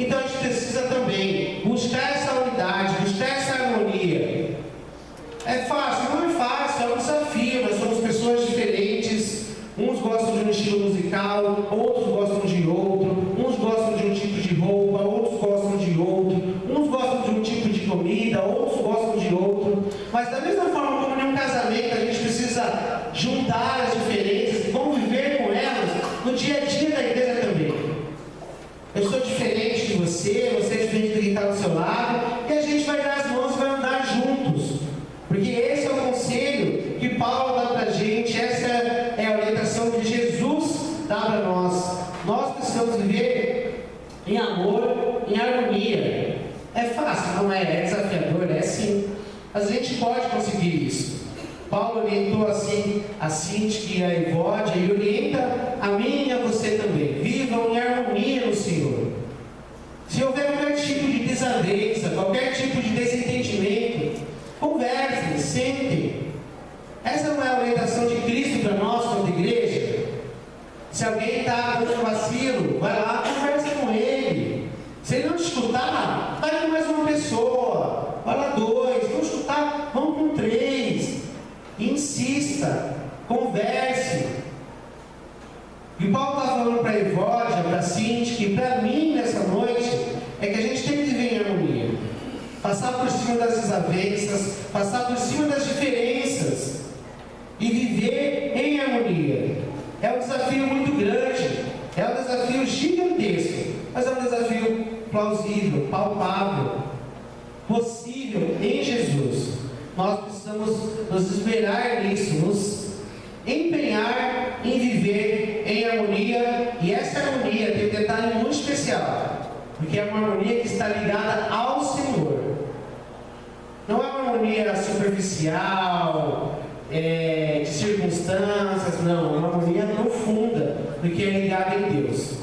Então a gente precisa também buscar essa unidade, buscar essa harmonia. É fácil? Não é fácil, é um desafio. Nós somos pessoas diferentes. Uns gostam de um estilo musical, outros gostam de outro. Uns gostam de um tipo de roupa, outros gostam de outro. Uns gostam de um tipo de comida, outros gostam de outro. Mas da mesma forma como em um casamento a gente precisa juntar as diferenças e conviver com elas, no dia a dia da igreja também. Eu sou diferente de você, você é diferente de quem está do seu lado, e a gente vai dar as mãos e vai andar juntos. Porque esse é o conselho que Paulo dá para a gente, essa é a orientação que Jesus dá para nós. Nós precisamos viver em amor, em harmonia. É fácil? Não é? É desafiador? É sim. Mas a gente pode conseguir isso. Paulo orientou assim a Sintique e a Evódia, e orienta a mim e a você também. Vivam em harmonia no Senhor. Se houver qualquer tipo de desavença, qualquer tipo de desentendimento, conversem, sentem. Essa não é a orientação de Cristo para nós, como igreja? Se alguém está dando um vacilo, vai lá, conversa com ele. Se ele não te escutar, vai com mais uma pessoa. Vai lá 2, não escutar, vamos com 3. Insista, converse. E Paulo está falando para a Evódia, para a Sintique, e para mim nessa noite, é que a gente tem que viver em harmonia. Passar por cima das desavenças, passar por cima das diferenças e viver em harmonia. É um desafio muito grande, é um desafio gigantesco, mas é um desafio plausível, palpável, possível em Jesus. Nós precisamos nos esmerar nisso, nos empenhar em viver em harmonia, e essa harmonia tem um detalhe muito especial, porque é uma harmonia que está ligada ao Senhor. Não é uma harmonia superficial, de circunstâncias, não. É uma harmonia profunda, porque é ligada em Deus.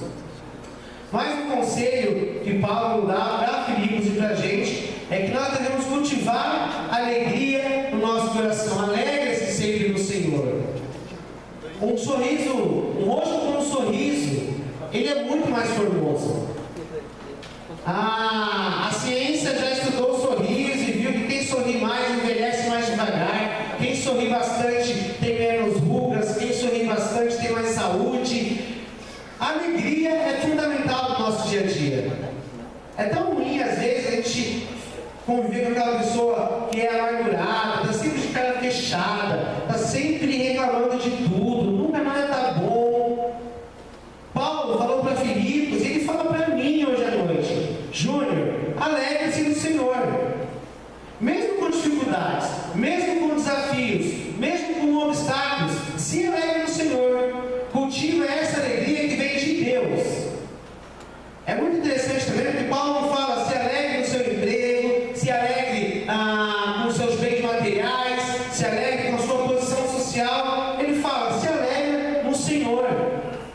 Mais um conselho que Paulo dá para Filipos e para a gente é que nós devemos cultivar alegria no nosso coração. Alegre-se sempre no Senhor. Um sorriso, um rosto com um sorriso, ele é muito mais formoso. A ciência já estudou o sorriso e viu que quem sorri mais envelhece mais devagar. Quem sorri bastante tem menos rugas. Quem sorri bastante tem mais saúde. A alegria é fundamental no nosso dia a dia. É tão ruim às vezes a gente conviver com aquela pessoa que é amargurada, está sempre de cara fechada, está sempre reclamando de tudo, nunca nada está bom. Paulo falou para Filipos, e ele fala para mim hoje à noite: Júnior, alegre-se no Senhor. Mesmo com dificuldades, mesmo com desafios, mesmo com obstáculos, se alegre no Senhor. Cultiva essa alegria que vem de Deus. É muito interessante também que Paulo não fala se alegre no seu emprego, se alegre com seus bens materiais, se alegre com a sua posição social. Ele fala, se alegre no Senhor.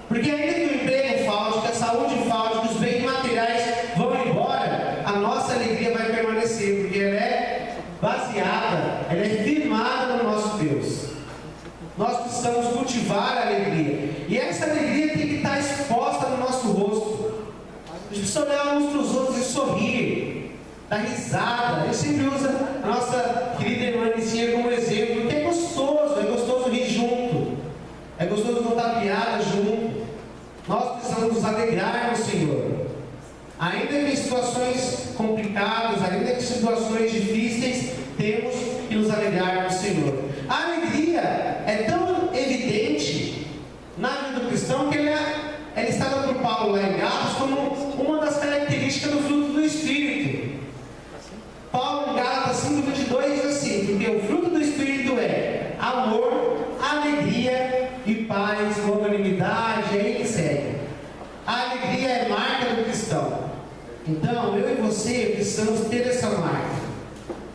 Porque ainda que o emprego falte, que a saúde falte, que os bens materiais vão embora, a nossa alegria vai permanecer, porque ela é baseada, ela é firmada no nosso Deus. Nós precisamos cultivar a alegria, e essa alegria tem que estar exposta no nosso rosto. A gente precisa olhar uns para os outros e sorrir, dar risada. A gente sempre usa a nossa querida irmã Nicinha como exemplo, porque é gostoso rir junto, é gostoso contar piada junto. Nós precisamos nos alegrar no Senhor. Ainda que em situações complicadas, ainda que em situações difíceis, temos que nos alegrar no Senhor. A alegria é tão evidente na vida do cristão que ela está dada por Paulo lá em Gálatas como uma das características do fruto do Espírito. Paulo em Gálatas 5:22 diz assim: porque o fruto do Espírito é amor, alegria e paz, longanimidade, aí que segue. A alegria é marca do cristão. Então, eu e você precisamos ter essa marca.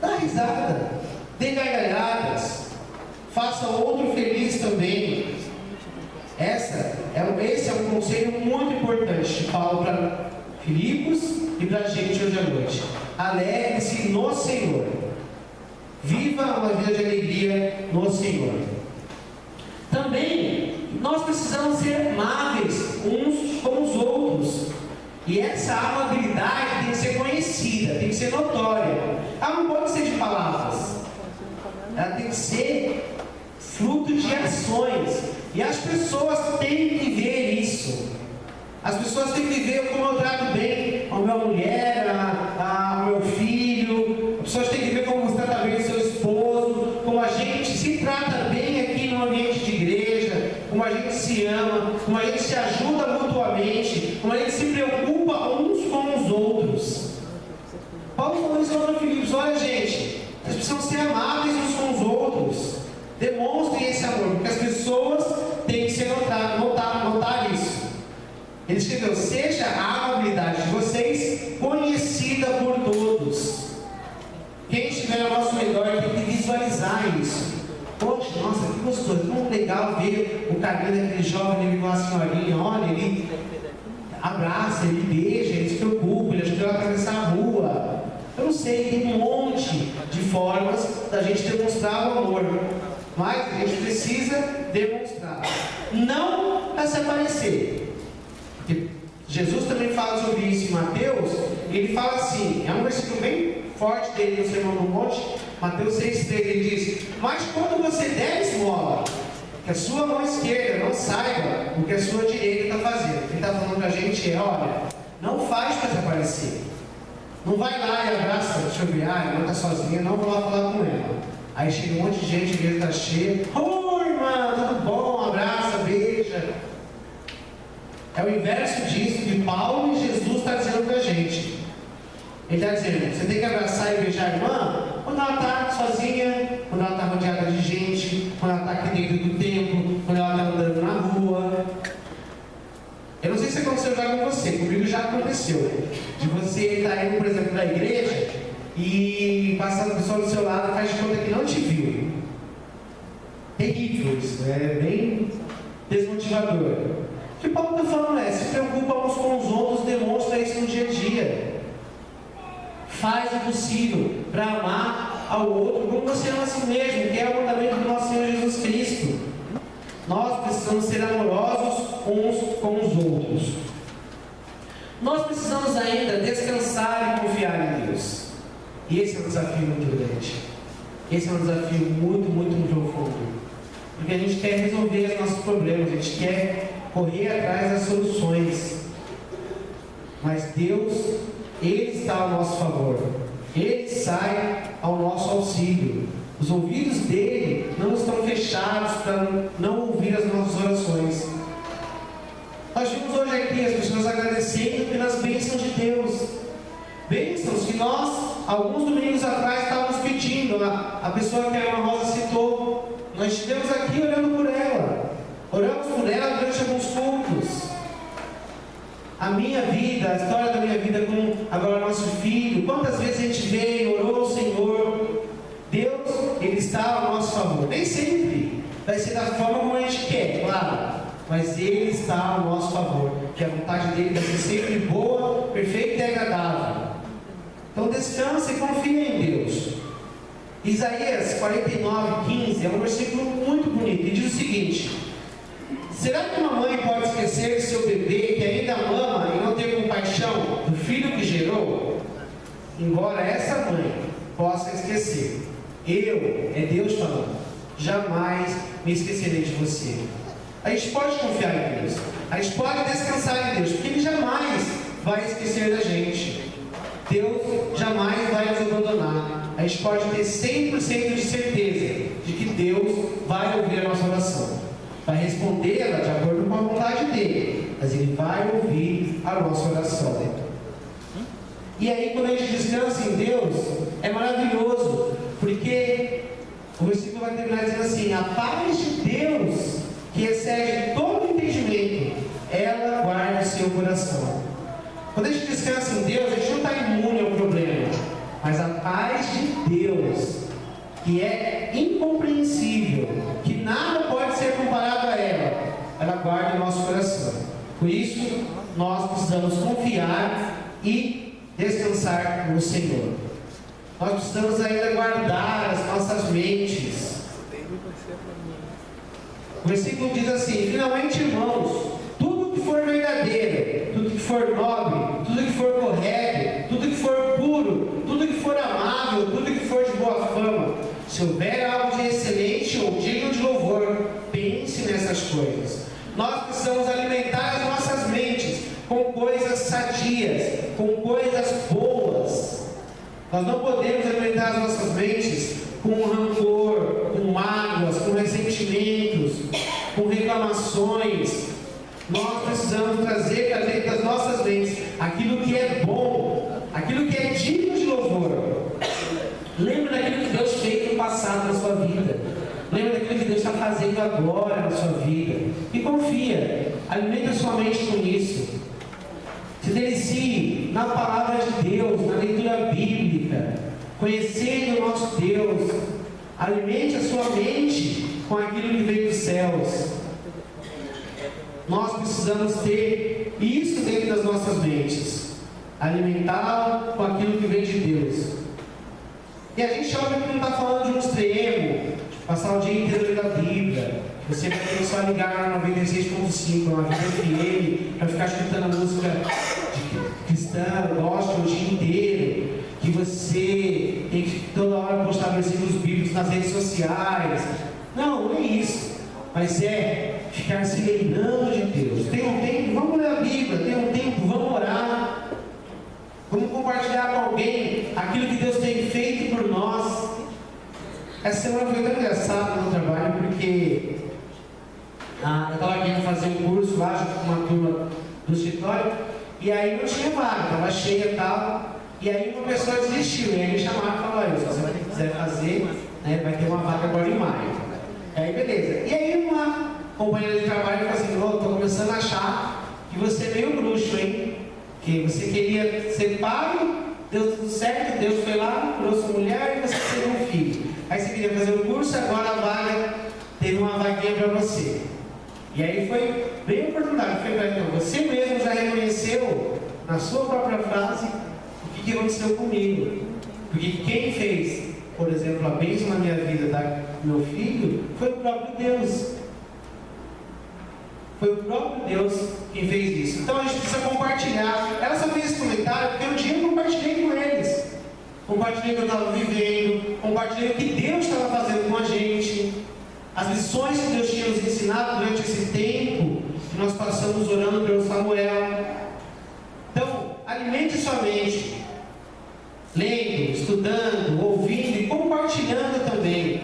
Dá risada, dê gargalhadas, faça outro feliz também. Esse é um conselho muito importante de Paulo para Filipos e para a gente hoje à noite. Alegre-se no Senhor. Viva uma vida de alegria no Senhor. Também nós precisamos ser amáveis uns com os outros. E essa amabilidade tem que ser conhecida, tem que ser notória. Ela não pode ser de palavras. Ela tem que ser fruto de ações. E as pessoas têm que ver isso. As pessoas têm que ver como eu trato bem a minha mulher, ao meu filho. As pessoas têm que ver como você trata bem o seu esposo, como a gente se trata bem aqui no ambiente de igreja, como a gente se ama, como a gente se ajuda mutuamente, como a gente se preocupa uns com os outros. Paulo falou isso para Filipos: olha, gente, vocês precisam ser amáveis uns com os outros. Demonstrem esse amor, porque as pessoas têm que ser notar isso. Ele escreveu: seja a amabilidade de vocês conhecida por todos. Quem estiver ao nosso redor tem que visualizar isso. Poxa, nossa, que gostoso, tão legal ver o carinho daquele jovem, ele viu a senhorinha, olha, ele abraça, ele beija, ele se preocupa, ele ajuda a atravessar a rua. Eu não sei, tem um monte de formas da gente demonstrar o amor, mas a gente precisa demonstrar, não para se aparecer. Porque Jesus também fala sobre isso em Mateus. Ele fala assim, é um versículo bem forte dele no Sermão do Monte, Mateus 6,3, ele diz: mas quando você der esmola, que a sua mão esquerda não saiba o que a sua direita está fazendo. Ele está falando para a gente: olha, não faz para desaparecer. Não vai lá e abraça, deixa eu ver, a irmã está sozinha, não vou lá falar com ela. Aí chega um monte de gente, a igreja está cheia: oi, irmã, tudo bom? Abraça, beija. É o inverso disso que Paulo e Jesus estão dizendo para a gente. Ele está dizendo: você tem que abraçar e beijar a irmã quando ela está sozinha, quando ela está rodeada de gente, quando ela está aqui dentro do templo, quando ela está andando na rua. Eu não sei se aconteceu já com você, comigo já aconteceu. De você estar indo, por exemplo, para a igreja e passar a pessoa do seu lado e faz de conta que não te viu. Terrível isso, é bem desmotivador. O que Paulo está falando é: se preocupa uns com os outros, demonstra isso no dia a dia. Faz o possível para amar ao outro como você ama a si mesmo, que é o mandamento do nosso Senhor Jesus Cristo. Nós precisamos ser amorosos uns com os outros. Nós precisamos ainda descansar e confiar em Deus. E esse é um desafio muito grande. Esse é um desafio muito, muito, muito profundo. Porque a gente quer resolver os nossos problemas, a gente quer correr atrás das soluções. Mas Deus, Ele está ao nosso favor. Ele sai ao nosso auxílio. Os ouvidos dele não estão fechados para não ouvir as nossas orações. Nós vimos hoje aqui as pessoas agradecendo pelas bênçãos de Deus. Bênçãos que nós, alguns domingos atrás, estávamos pedindo. A pessoa que a irmã Rosa citou, nós estivemos aqui olhando por ela. Oramos por ela durante alguns cultos. A minha vida, a história da minha vida com agora nosso filho, quantas vezes a gente veio, orou ao Senhor. Deus, Ele está ao nosso favor. Nem sempre vai ser da forma como a gente quer, claro, mas Ele está ao nosso favor, que a vontade dele vai ser sempre boa, perfeita e agradável. Então descansa e confia em Deus. Isaías 49:15 é um versículo muito bonito, e diz o seguinte: será que uma mãe pode esquecer de seu bebê que ainda mama e não ter compaixão do filho que gerou? Embora essa mãe possa esquecer, é Deus falando, jamais me esquecerei de você. A gente pode confiar em Deus, a gente pode descansar em Deus, porque Ele jamais vai esquecer da gente. Deus jamais vai nos abandonar. A gente pode ter 100% de certeza de que Deus vai ouvir a nossa oração, vai respondê-la de acordo com a vontade dele, mas Ele vai ouvir a nossa oração. E aí, quando a gente descansa em Deus, é maravilhoso, porque o versículo vai terminar dizendo assim: a paz de Deus, que excede todo entendimento, ela guarda o seu coração. Quando a gente descansa em Deus, a gente não está imune ao problema, mas a paz de Deus, que é incompreensível, que nada pode ser comparado a ela guarda o nosso coração. Por isso, nós precisamos confiar e descansar no Senhor. Nós precisamos ainda guardar as nossas mentes. O versículo diz assim: finalmente, irmãos, tudo que for verdadeiro, tudo que for nobre, tudo que for correto, tudo que for puro, tudo que for amável, tudo que for de boa fama, se houver algo de excelente ou digno de louvor, pense nessas coisas. Nós precisamos alimentar as nossas mentes com coisas sadias, com coisas boas. Nós não podemos alimentar as nossas mentes com rancor, com mágoas, com ressentimentos, com reclamações. Nós precisamos trazer para dentro das nossas mentes aquilo que é bom, aquilo que é digno de louvor. Lembra daquilo que Deus fez no passado na sua vida. Lembra daquilo que Deus está fazendo agora na sua vida. E confia, alimenta sua mente com isso. Se delicie na palavra de Deus, na leitura bíblica, conhecendo o nosso Deus. Alimente a sua mente com aquilo que vem dos céus. Nós precisamos ter isso dentro das nossas mentes, alimentá-la com aquilo que vem de Deus. E a gente óbvio que não está falando de um extremo, de passar o dia inteiro lendo a Bíblia. Você vai ter só ligar na 96.5, na Vida FM, para ficar escutando a música cristã, gospel o dia inteiro. Que você tem que toda hora postar versículos bíblicos nas redes sociais. Não é isso. Mas é ficar se lembrando de Deus. Tem um tempo, vamos ler a Bíblia. Tem um tempo, vamos orar. Vamos compartilhar com alguém aquilo que Deus tem feito por nós. Essa semana foi tão engraçado no trabalho, porque eu estava querendo fazer um curso lá junto com uma turma do escritório, e aí não tinha vaga, estava cheia e tal. E aí uma pessoa desistiu, e aí me chamaram e falaram: se você quiser fazer, né, vai ter uma vaga agora em maio. E aí beleza. E aí uma companheira de trabalho falou assim: estou começando a achar que você é meio bruxo, hein? Que você queria ser pai, deu tudo certo, Deus foi lá, trouxe mulher e você teve um filho. Aí você queria fazer o curso, agora a vaga, teve uma vaguinha para você. E aí foi bem a oportunidade. Foi para então, você mesmo já reconheceu na sua própria frase o que aconteceu comigo. Porque quem fez, por exemplo, a bênção na minha vida do meu filho, foi o próprio Deus. Foi o próprio Deus quem fez isso. Então a gente precisa compartilhar. Ela só fez esse comentário porque um dia eu compartilhei com eles. Compartilhei o que eu estava vivendo, compartilhei o que Deus estava fazendo com a gente, as lições que Deus tinha nos ensinado durante esse tempo que nós passamos orando pelo Samuel. Então, alimente sua mente, lendo, estudando, ouvindo e compartilhando também.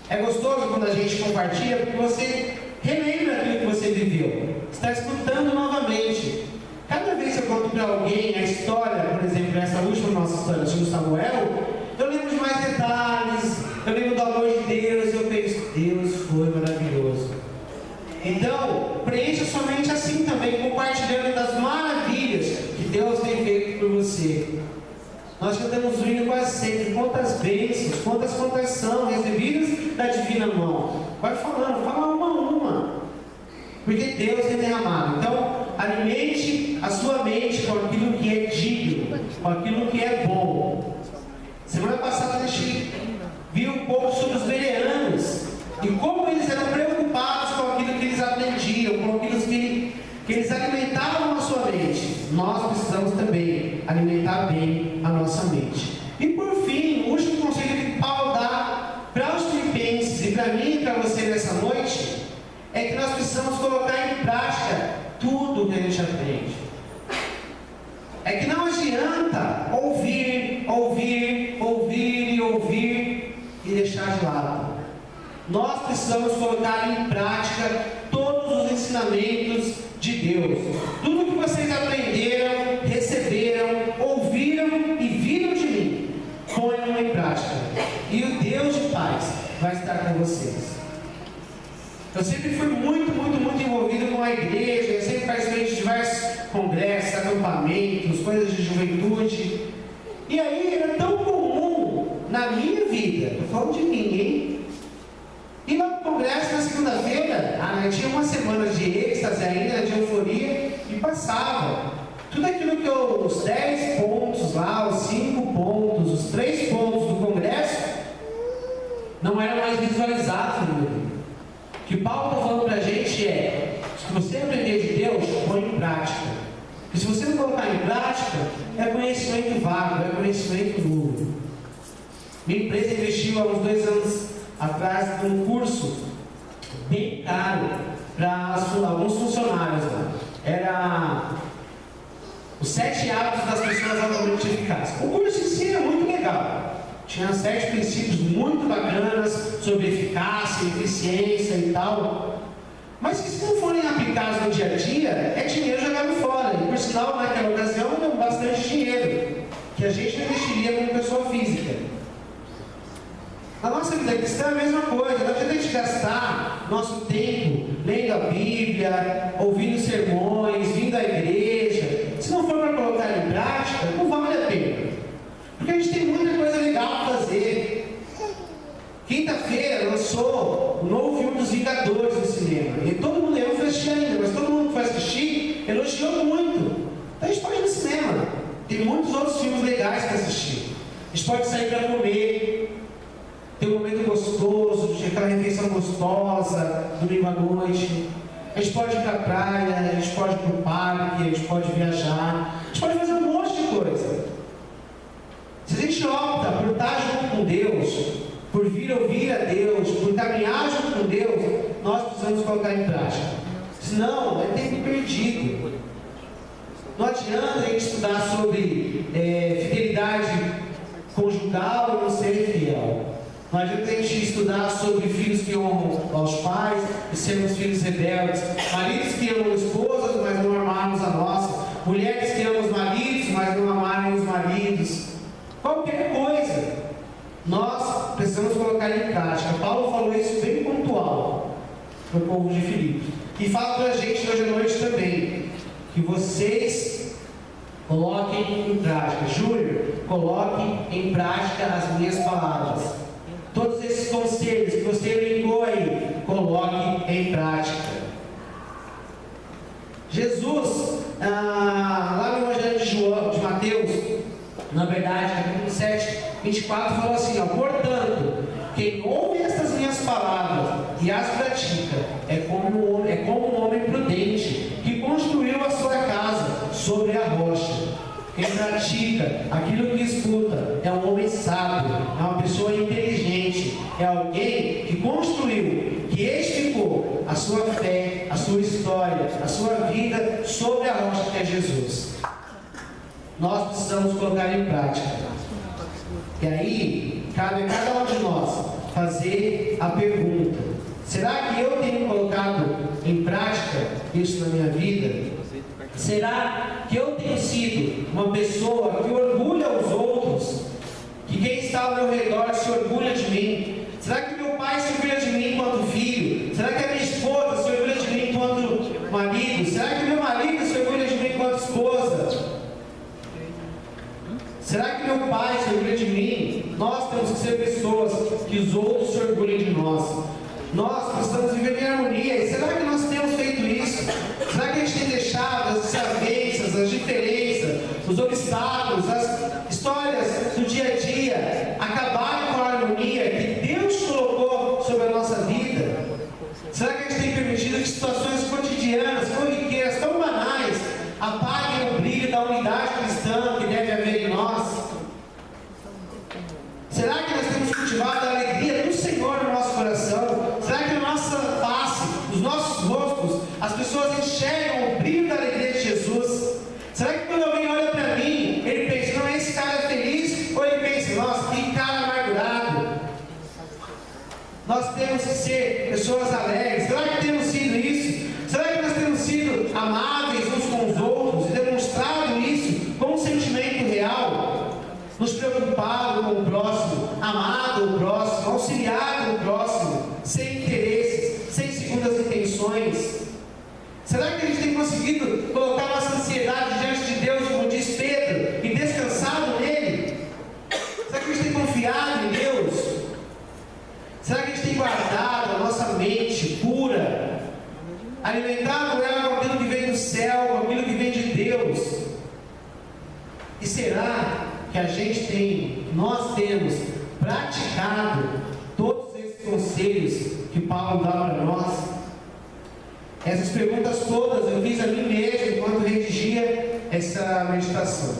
É gostoso quando a gente compartilha, porque você relembra aquilo que você viveu, está escutando novamente. Cada vez que eu conto para alguém a história, por exemplo, essa última nossa história sobre Samuel, eu lembro de mais detalhes, eu lembro do amor de Deus, eu penso: Deus foi maravilhoso. Então, preencha sua mente assim também, compartilhando das maravilhas que Deus tem feito por você. Nós cantamos o hino quase sempre: quantas bênçãos, quantas contas são recebidas da divina mão. Vai falando, fala uma a uma, porque Deus tem derramado. Então, alimente a sua mente com aquilo que é digno, com aquilo que é bom. Semana passada a gente viu um pouco sobre os bereanos e como eles eram preocupados com aquilo que eles aprendiam, com aquilo que eles alimentavam a sua mente. Nós precisamos também alimentar bem a nossa mente. E por fim, o último conselho que Paulo dá para os filipenses e para mim e para você nessa noite é que nós precisamos colocar em prática tudo o que a gente aprende. É que não adianta ouvir e deixar de lado. Nós precisamos colocar em prática todos os ensinamentos de Deus. Tudo que vocês aprenderam, receberam, ouviram e viram de mim, ponham em prática. E o Deus de paz vai estar com vocês. Eu sempre fui muito envolvido com a igreja. Eu sempre participei de diversos congressos, acampamentos, coisas de juventude. E aí era tão comum na minha vida, estou falando de mim, hein? Ir lá para o congresso na segunda-feira, tinha uma semana de êxtase ainda, de euforia, e passava. Tudo aquilo que os 10 pontos lá, os 5 pontos, os 3 pontos do congresso, não eram mais visualizados no meu vida. O que Paulo está falando para a gente é: se você aprender de Deus, conhecimento vago, é conhecimento nulo. Minha empresa investiu há uns 2 anos atrás num curso bem caro para alguns funcionários lá. Era os 7 hábitos das pessoas altamente eficazes. O curso em si é muito legal. Tinha 7 princípios muito bacanas sobre eficácia, eficiência e tal. Mas que, se não forem aplicados no dia a dia, é dinheiro jogado fora. E por sinal, naquela ocasião, é bastante dinheiro que a gente não investiria como pessoa física. Na nossa vida cristã é a mesma coisa. Não adianta a gente gastar nosso tempo lendo a Bíblia, ouvindo sermões, vindo à igreja. Se não for para colocar em prática, não vale a pena. Porque a gente tem muita coisa legal para fazer. Quinta-feira lançou o novo filme dos Vingadores no cinema. E todo mundo, eu não fui assistir ainda, mas todo mundo que foi assistir elogiou muito. Então a gente pode ir no cinema. Tem muitos outros filmes legais para assistir. A gente pode sair para comer. Ter um momento gostoso, aquela refeição gostosa, domingo à noite. A gente pode ir para a praia, a gente pode ir para o parque, a gente pode viajar. A gente pode fazer um monte de coisa. Se a gente opta por estar junto com Deus, por vir ouvir a Deus, por caminhar junto com Deus, nós precisamos colocar em prática. Senão, é tempo perdido. Não adianta a gente estudar sobre fidelidade conjugal e não ser fiel. Não adianta a gente estudar sobre filhos que honram aos pais e sermos filhos rebeldes, maridos que amam esposas, mas não amarmos a nossa, mulheres que amam os maridos, mas não amarem os maridos. Qualquer coisa, nós precisamos colocar em prática. Paulo falou isso bem pontual para o povo de Filipe. E fala para a gente hoje à noite também, que vocês coloquem em prática. Júlio, coloquem em prática as minhas palavras. Todos esses conselhos que você elencou aí, coloque em prática. Jesus, lá no Evangelho de Mateus, na verdade, no 7:24, falou assim: portanto, quem ouve estas minhas palavras e as pratica, é como um homem prudente, que construiu a sua casa sobre a rocha. Quem pratica aquilo que escuta é um homem sábio, é uma pessoa inteligente, é alguém que construiu, que edificou a sua fé, a sua história, a sua vida sobre a rocha que é Jesus. Nós precisamos colocar em prática. E aí, cabe a cada um de nós fazer a pergunta: será que eu tenho colocado em prática isso na minha vida? Será que eu tenho sido uma pessoa que orgulha os outros? Que quem está ao meu redor se orgulha de mim? Será que meu pai se orgulha de mim enquanto filho? Será que a minha esposa se orgulha de mim enquanto marido? Será que meu marido se orgulha de mim enquanto esposa? Será que meu pai se orgulha de mim? Nós temos que ser pessoas que os outros se orgulhem de nós. Nós precisamos viver em harmonia. E será que nós temos feito isso? Será que a gente tem deixado as desavenças, as diferenças, os obstáculos, as histórias do dia a dia acabarem com a harmonia que Deus colocou sobre a nossa vida? Será que a gente tem permitido que situações cotidianas, corriqueiras, tão banais, apaguem o brilho da unidade cristã que deve haver em nós? Será que nós temos cultivado a alegria do Senhor no nosso coração? Será que na nossa face, nos nossos rostos, as pessoas enxergam o brilho da alegria de Jesus? Será que quando alguém olha para mim, ele pensa: não, esse cara é feliz? Ou ele pensa: nossa, que cara amargurado? Nós temos que ser pessoas alegres. Será que temos sido isso? Será que nós temos sido amáveis uns com os outros e demonstrado isso com um sentimento real? Nos preocupado com o próximo, amado o próximo, auxiliado o próximo, sem interesses, sem segundas intenções? Será que a gente tem conseguido colocar nossa ansiedade diante de Deus, como diz Pedro, e descansado nele? Será que a gente tem confiado em Deus? Será que a gente tem guardado a nossa mente pura, alimentado ela com aquilo que vem do céu, com aquilo que vem de Deus? E será que nós temos praticado todos esses conselhos que Paulo dá para nós? Essas perguntas todas eu fiz a mim mesmo enquanto redigia essa meditação.